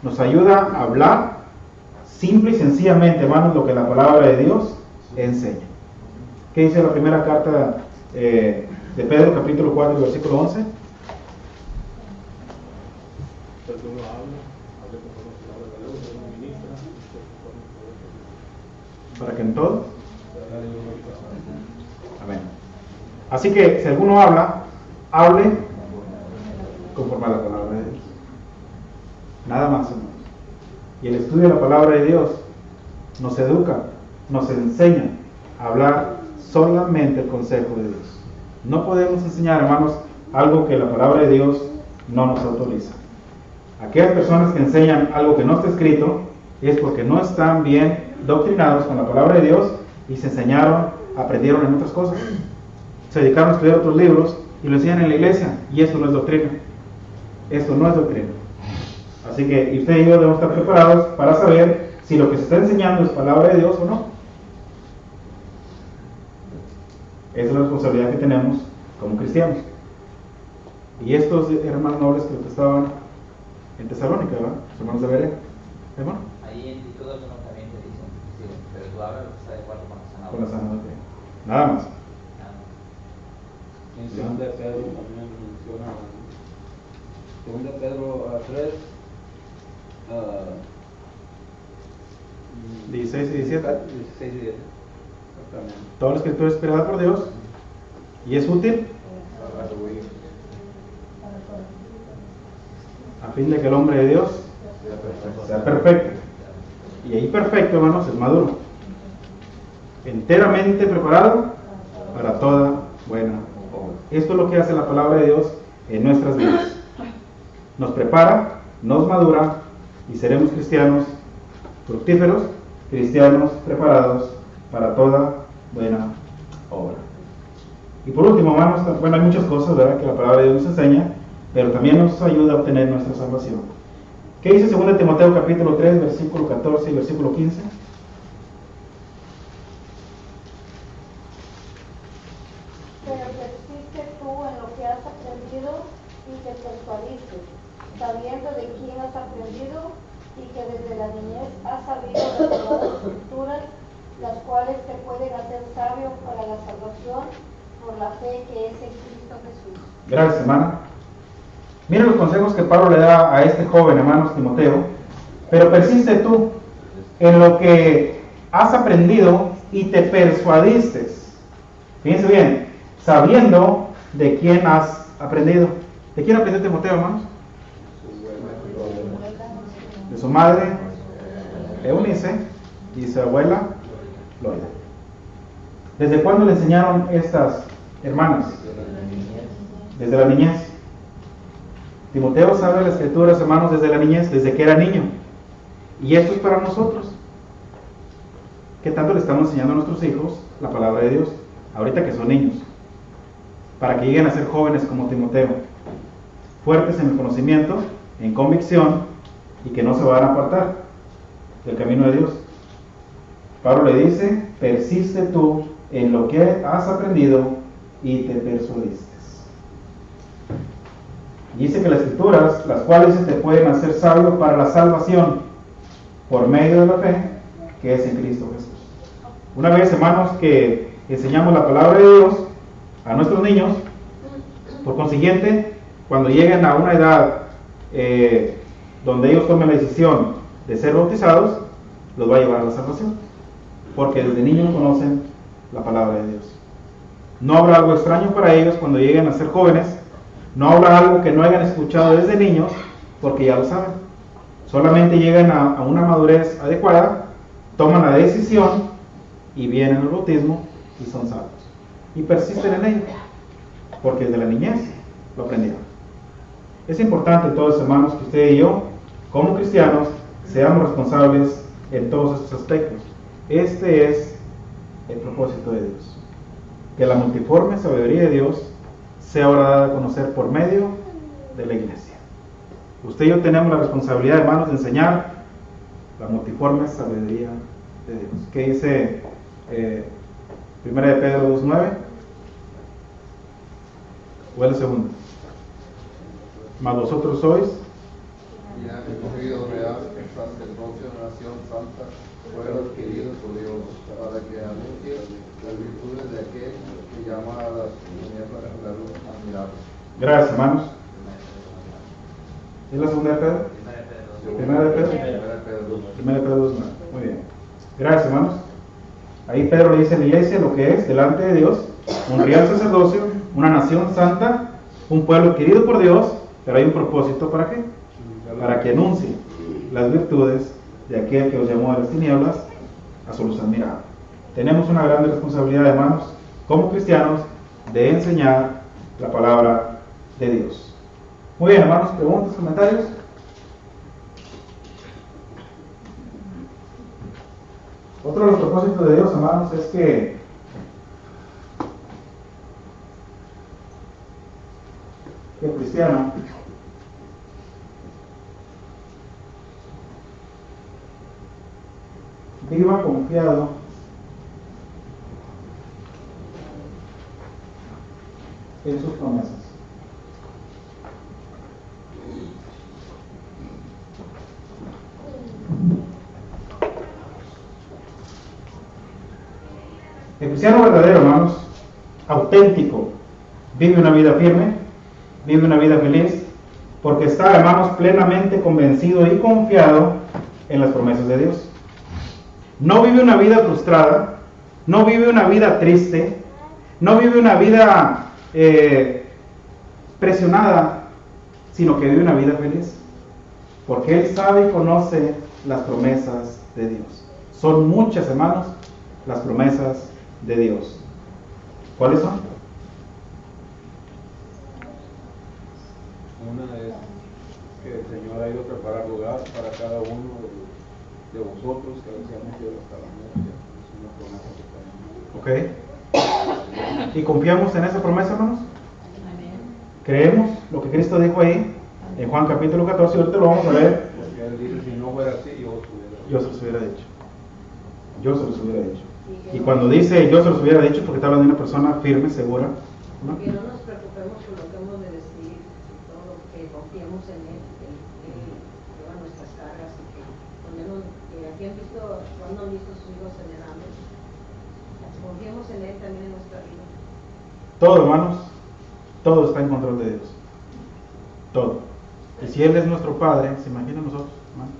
Nos ayuda a hablar simple y sencillamente, hermanos, lo que la palabra de Dios enseña. ¿Qué dice la primera carta de Pedro, capítulo 4, versículo 11? Para que en todo. Amén. Así que si alguno habla, hable conforme a la palabra de Dios. Nada más, hermanos. Y el estudio de la palabra de Dios nos educa, nos enseña a hablar solamente el consejo de Dios. No podemos enseñar, hermanos, algo que la palabra de Dios no nos autoriza. Aquellas personas que enseñan algo que no está escrito es porque no están bien doctrinados con la palabra de Dios y se enseñaron, aprendieron en otras cosas. Se dedicaron a estudiar otros libros y lo enseñan en la iglesia, y eso no es doctrina. Esto no es doctrina. Así que usted y yo debemos estar preparados para saber si lo que se está enseñando es palabra de Dios o no. Esa es la responsabilidad que tenemos como cristianos. Y estos hermanos nobles que estaban en Tesalónica, ¿verdad? Los hermanos de Berea, hermano. Ahí en Tito 2:1 también te dicen, sí, pero tú hablas lo que está de acuerdo con la sana Con la sana doctrina. Nada más. En 2 de Pedro también menciona, 2 de Pedro 3, 16 y 17. 16 y 17. Exactamente. Toda la escritura es inspirada por Dios y es útil a fin de que el hombre de Dios sea perfecto. Y ahí perfecto, hermanos, es maduro, enteramente preparado para toda buena obra. Esto es lo que hace la palabra de Dios en nuestras vidas. Nos prepara, nos madura y seremos cristianos fructíferos, cristianos preparados para toda buena obra. Y por último, hermanos, bueno, hay muchas cosas, ¿verdad?, que la palabra de Dios nos enseña, pero también nos ayuda a obtener nuestra salvación. ¿Qué dice 2 Timoteo capítulo 3, versículo 14 y versículo 15? Pero persiste tú en lo que has aprendido y que te actualices, sabiendo de quién has aprendido y que desde la niñez has sabido las sagradas escrituras, las cuales te pueden hacer sabio para la salvación por la fe que es en Cristo Jesús. Gracias, hermana. Miren los consejos que Pablo le da a este joven, hermanos, Timoteo, Pero persiste tú en lo que has aprendido y te persuadiste. Fíjense bien, sabiendo de quién has aprendido. ¿De quién aprendió Timoteo, hermanos? De su madre Eunice y su abuela Loida. ¿Desde cuándo le enseñaron estas hermanas? Desde la niñez. Timoteo sabe las escrituras, hermanos, desde la niñez, desde que era niño. Y esto es para nosotros. ¿Qué tanto le estamos enseñando a nuestros hijos la palabra de Dios? Ahorita que son niños. Para que lleguen a ser jóvenes como Timoteo. Fuertes en el conocimiento, en convicción, y que no se van a apartar del camino de Dios. Pablo le dice, persiste tú en lo que has aprendido y te persuadiste. Y dice que las escrituras, las cuales te pueden hacer sabio para la salvación por medio de la fe que es en Cristo Jesús. Una vez, hermanos, que enseñamos la palabra de Dios a nuestros niños, por consiguiente, cuando lleguen a una edad donde ellos tomen la decisión de ser bautizados, los va a llevar a la salvación, porque desde niños conocen la palabra de Dios. No habrá algo extraño para ellos cuando lleguen a ser jóvenes. No habrá algo que no hayan escuchado desde niños, porque ya lo saben. Solamente llegan a una madurez adecuada, toman la decisión y vienen al bautismo y son salvos. Y persisten en ello, porque desde la niñez lo aprendieron. Es importante, todos hermanos, que usted y yo, como cristianos, seamos responsables en todos estos aspectos. Este es el propósito de Dios. Que la multiforme sabiduría de Dios sea ahora dada a conocer por medio de la iglesia. Usted y yo tenemos la responsabilidad, hermanos, de enseñar la multiforme sabiduría de Dios. ¿Qué dice 1 de Pedro 2:9? ¿O es la segunda? Mas vosotros sois y han escogido real, sacerdocio, nación santa, fueron adquiridos por Dios, para que anuncien las virtudes de aquel que llama a las tinieblas a la luz admirable. Gracias, hermanos. ¿Es la segunda de Pedro? Primera de Pedro. Primera de Pedro 2:9. Muy bien. Gracias, hermanos. Ahí Pedro le dice a la iglesia lo que es delante de Dios: un real sacerdocio, una nación santa, un pueblo adquirido por Dios. Pero hay un propósito, ¿para qué? Para que anuncie las virtudes de aquel que os llamó de las tinieblas a su luz admirable. Tenemos una gran responsabilidad, hermanos, como cristianos, de enseñar la palabra de Dios. Muy bien, hermanos, preguntas, comentarios. Otro de los propósitos de Dios, hermanos, es que el cristiano viva confiado en sus promesas. El cristiano verdadero, hermanos, auténtico, vive una vida firme, vive una vida feliz, porque está, hermanos, plenamente convencido y confiado en las promesas de Dios. No vive una vida frustrada, no vive una vida triste, no vive una vida presionada, sino que vive una vida feliz, porque él sabe y conoce las promesas de Dios. Son muchas, hermanos, las promesas de Dios. ¿Cuáles son? Una es que el Señor ha ido a preparar lugar para cada uno de vosotros, que seamos fieles hasta la muerte. Es una promesa que tenemos. ¿Y confiamos en esa promesa, hermanos? ¿Creemos lo que Cristo dijo ahí en Juan capítulo 14? Ahorita lo vamos a ver. Porque Él dice, si no fuera así, yo se los hubiera dicho. Yo se los hubiera dicho. Y cuando dice yo se los hubiera dicho, porque está hablando de una persona firme, segura, ¿no? Que no nos preocupemos por lo que hemos de decir, todo, que confiemos en Él, que Él lleva nuestras cargas, y que aquí han visto, cuando han visto sus hijos en el hambre, confiemos en Él también en nuestra vida. Todo, hermanos, todo está en control de Dios. Todo. Y si Él es nuestro Padre, ¿se imaginan nosotros, hermanos?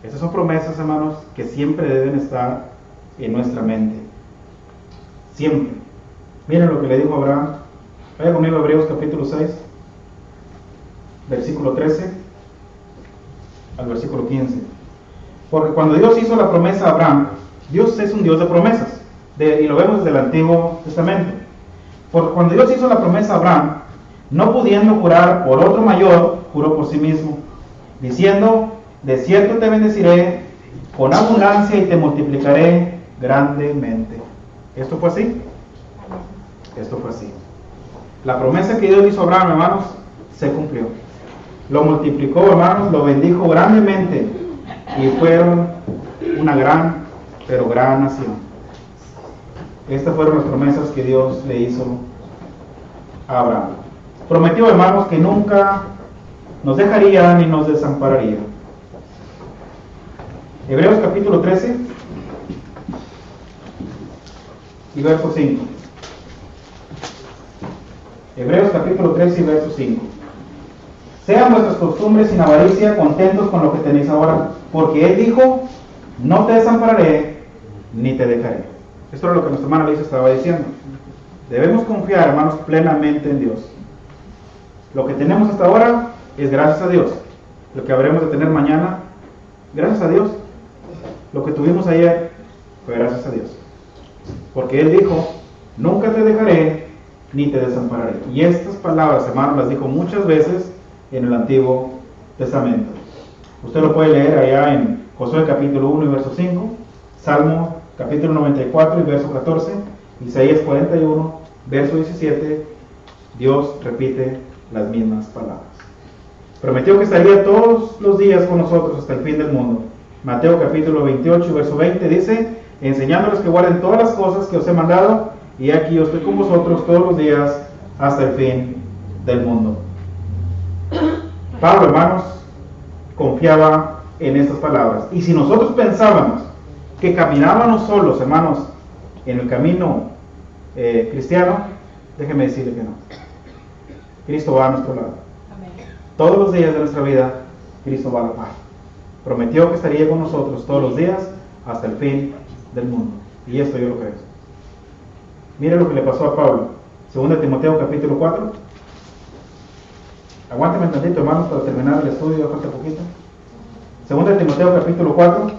Estas son promesas, hermanos, que siempre deben estar en nuestra mente. Siempre. Miren lo que le dijo Abraham. Vaya conmigo a Hebreos capítulo 6, versículo 13 al versículo 15. Porque cuando Dios hizo la promesa a Abraham, Dios es un Dios de promesas. Y lo vemos desde el Antiguo Testamento. Porque cuando Dios hizo la promesa a Abraham, no pudiendo jurar por otro mayor, juró por sí mismo, diciendo: de cierto te bendeciré con abundancia y te multiplicaré grandemente. ¿Esto fue así? Esto fue así. La promesa que Dios hizo a Abraham, hermanos, se cumplió. Lo multiplicó, hermanos, lo bendijo grandemente y fueron una gran, pero gran nación. Estas fueron las promesas que Dios le hizo a Abraham. Prometió, hermanos, que nunca nos dejaría ni nos desampararía. Hebreos capítulo 13 y verso 5. Hebreos capítulo 13 y verso 5. Sean vuestras costumbres sin avaricia, contentos con lo que tenéis ahora, porque Él dijo: no te desampararé ni te dejaré. Esto es lo que nuestra hermana Lisa estaba diciendo. Debemos confiar, hermanos, plenamente en Dios. Lo que tenemos hasta ahora es gracias a Dios. Lo que habremos de tener mañana, gracias a Dios. Lo que tuvimos ayer fue gracias a Dios. Porque Él dijo: nunca te dejaré ni te desampararé. Y estas palabras, hermanos, las dijo muchas veces en el Antiguo Testamento. Usted lo puede leer allá en Josué capítulo 1 y verso 5, Salmo capítulo 94 y verso 14, Isaías 41, verso 17. Dios repite las mismas palabras. Prometió que estaría todos los días con nosotros hasta el fin del mundo. Mateo capítulo 28 y verso 20 dice: enseñándoles que guarden todas las cosas que os he mandado, y aquí yo estoy con vosotros todos los días hasta el fin del mundo. Pablo, hermanos, confiaba en estas palabras. Y si nosotros pensábamos que caminábamos solos, hermanos, en el camino cristiano, déjeme decirle que no. Cristo va a nuestro lado. Todos los días de nuestra vida, Cristo va a la par. Prometió que estaría con nosotros todos los días hasta el fin del mundo. Y esto yo lo creo. Mire lo que le pasó a Pablo. 2 Timoteo capítulo 4. Aguánteme un tantito, hermanos, para terminar el estudio, ya falta poquito. 2 Timoteo capítulo 4,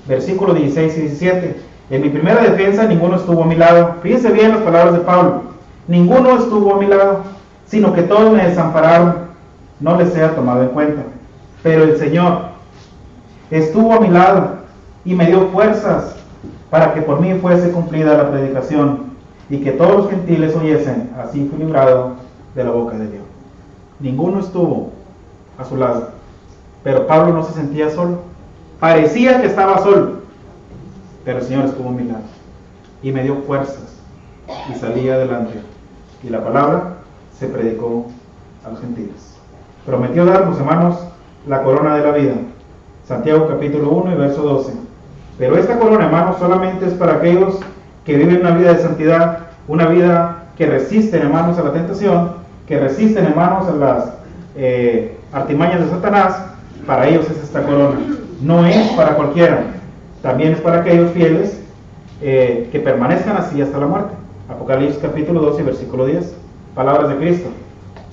versículos 16 y 17. En mi primera defensa ninguno estuvo a mi lado. Fíjense bien las palabras de Pablo. Ninguno estuvo a mi lado, sino que todos me desampararon. No les sea tomado en cuenta. Pero el Señor estuvo a mi lado y me dio fuerzas para que por mí fuese cumplida la predicación y que todos los gentiles oyesen. Así fui librado de la boca de Dios. Ninguno estuvo a su lado, pero Pablo no se sentía solo. Parecía que estaba solo, pero el Señor estuvo a mi lado y me dio fuerzas y salí adelante, y la palabra se predicó a los gentiles. Prometió darnos, hermanos, la corona de la vida. Santiago capítulo 1 y verso 12. Pero esta corona, hermanos, solamente es para aquellos que viven una vida de santidad, una vida que resisten, hermanos, a la tentación, que resisten, hermanos, a las artimañas de Satanás. Para ellos es esta corona. No es para cualquiera. También es para aquellos fieles que permanezcan así hasta la muerte. Apocalipsis capítulo 12 versículo 10. Palabras de Cristo: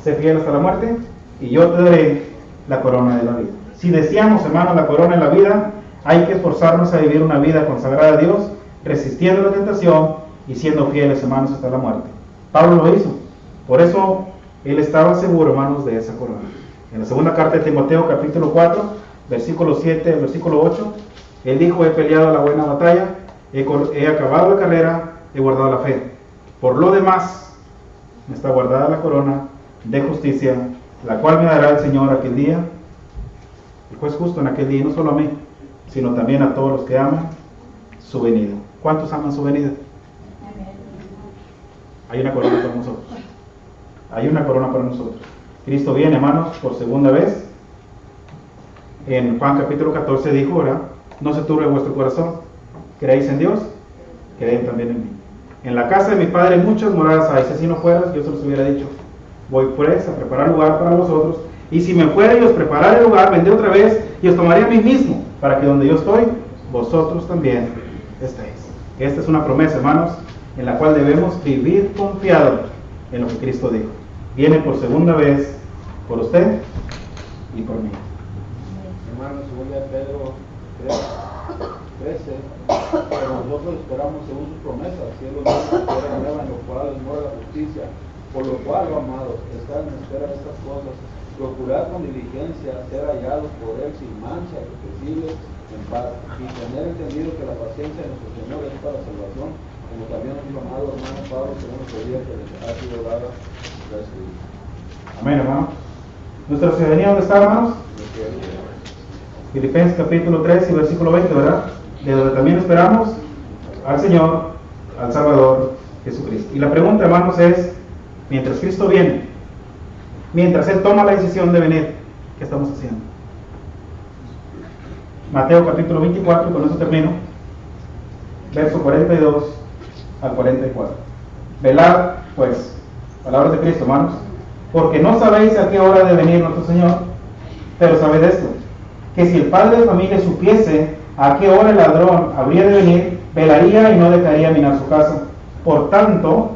sé fiel hasta la muerte y yo te daré la corona de la vida. Si deseamos, hermanos, la corona de la vida, hay que esforzarnos a vivir una vida consagrada a Dios, resistiendo la tentación y siendo fieles, hermanos, hasta la muerte. Pablo lo hizo. Por eso él estaba seguro, hermanos, de esa corona. En la segunda carta de Timoteo capítulo 4, versículo 7 al versículo 8, él dijo: he peleado la buena batalla, he acabado la carrera, he guardado la fe. Por lo demás, me está guardada la corona de justicia, la cual me dará el Señor aquel día, el juez justo en aquel día, y no solo a mí, sino también a todos los que aman su venida. ¿Cuántos aman su venida? Hay una corona para nosotros. Hay una corona para nosotros. Cristo viene, hermanos, por segunda vez. En Juan capítulo 14 dijo, ¿verdad? No se turbe vuestro corazón. ¿Creéis en Dios? Creed también en mí. En la casa de mi Padre muchas moradas hay. Si así no fueras, yo se los hubiera dicho. Voy pues a preparar lugar para vosotros. Y si me fuera y os preparara el lugar, vendré otra vez y os tomaré a mí mismo, para que donde yo estoy, vosotros también estéis. Esta es una promesa, hermanos, en la cual debemos vivir confiados en lo que Cristo dijo. Viene por segunda vez por usted y por mí. Hermanos, según ya Pedro 13, pero nosotros esperamos según sus promesas, cielo nuevo, tierra nueva, en lo cual mora la justicia, por lo cual, oh amados, estad en espera de estas cosas, procurad con diligencia ser hallados por él sin mancha, irreprensibles, en paz, y tener entendido que la paciencia de nuestro Señor es para salvación, como también nuestro amado hermano Pablo, según nuestro día que les ha sido dada la escritura. Amén, hermano. ¿Nuestra ciudadanía dónde está, hermanos? Filipenses capítulo 3 y versículo 20, ¿verdad? De donde también esperamos al Señor, al Salvador Jesucristo. Y la pregunta, hermanos, es, mientras Cristo viene, mientras Él toma la decisión de venir, ¿qué estamos haciendo? Mateo capítulo 24, con eso termino, verso 42 al 44. Velad, pues, palabras de Cristo, hermanos, porque no sabéis a qué hora de venir nuestro Señor, pero sabed esto, que si el padre de familia supiese a qué hora el ladrón habría de venir, velaría y no dejaría minar su casa. Por tanto,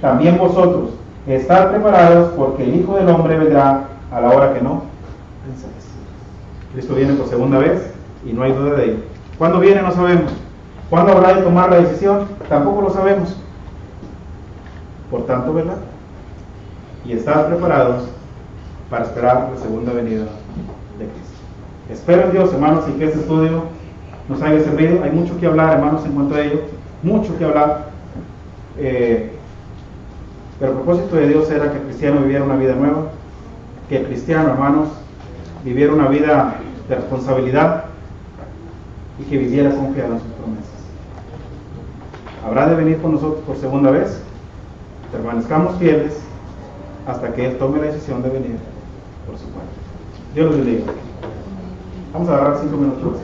también vosotros, estad preparados, porque el Hijo del Hombre vendrá a la hora que no pensáis. Cristo viene por segunda vez y no hay duda de ello. ¿Cuándo viene? No sabemos. ¿Cuándo habrá de tomar la decisión? Tampoco lo sabemos. Por tanto, ¿verdad? Y estad preparados para esperar la segunda venida de Cristo. Espero en Dios, hermanos, y que este estudio nos haya servido. Hay mucho que hablar, hermanos, en cuanto a ello. Mucho que hablar. Pero el propósito de Dios era que el cristiano viviera una vida nueva. Que el cristiano, hermanos, viviera una vida de responsabilidad y que viviera confiado en sus promesas. Habrá de venir con nosotros por segunda vez. Permanezcamos fieles hasta que Él tome la decisión de venir por su cuenta. Dios los bendiga. Vamos a agarrar 5 minutos.